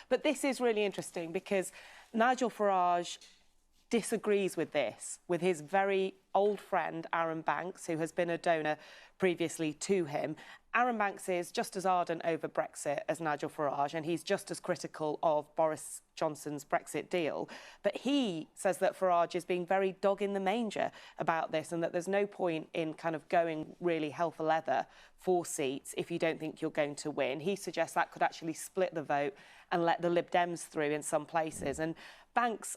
But this is really interesting because Nigel Farage disagrees with this, with his very old friend Aaron Banks, who has been a donor previously to him. Aaron Banks is just as ardent over Brexit as Nigel Farage, and he's just as critical of Boris Johnson's Brexit deal. But he says that Farage is being very dog in the manger about this, and that there's no point in kind of going really hell for leather for seats if you don't think you're going to win. He suggests that could actually split the vote and let the Lib Dems through in some places. And Banks'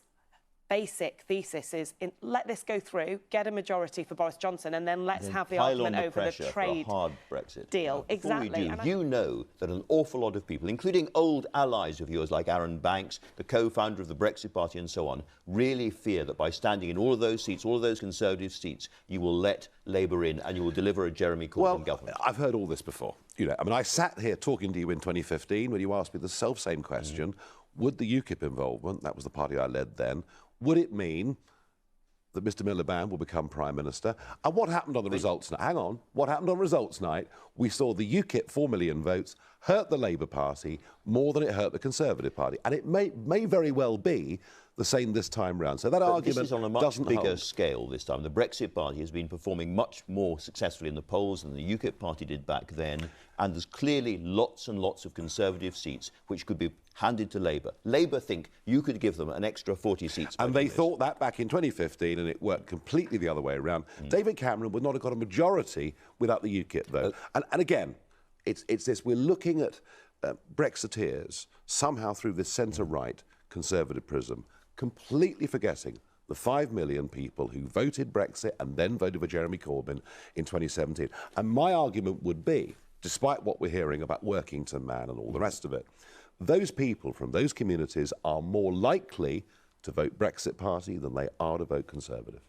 basic thesis is let this go through, get a majority for Boris Johnson, and then let's have the argument over the trade hard Brexit deal. Now, exactly. We do, you know that an awful lot of people, including old allies of yours like Aaron Banks, the co-founder of the Brexit Party and so on, really fear that by standing in all of those seats, all of those Conservative seats, you will let Labour in and you will deliver a Jeremy Corbyn government. I've heard all this before. You know, I mean, I sat here talking to you in 2015 when you asked me the self-same question. Would the UKIP involvement, that was the party I led then, would it mean that Mr Miliband will become Prime Minister? And what happened on the results night? Hang on. What happened on results night? We saw the UKIP 4 million votes hurt the Labour Party more than it hurt the Conservative Party. And it may very well be the same this time round. So that argument this is on a much bigger scale this time. The Brexit Party has been performing much more successfully in the polls than the UKIP Party did back then. And there's clearly lots and lots of Conservative seats which could be handed to Labour. Labour think you could give them an extra 40 seats. And they thought that back in 2015, and it worked completely the other way around. David Cameron would not have got a majority without the UKIP vote. And again, it's this, we're looking at Brexiteers somehow through this centre-right Conservative prism, completely forgetting the 5 million people who voted Brexit and then voted for Jeremy Corbyn in 2017. And my argument would be, despite what we're hearing about Workington Man and all the rest of it, those people from those communities are more likely to vote Brexit Party than they are to vote Conservative.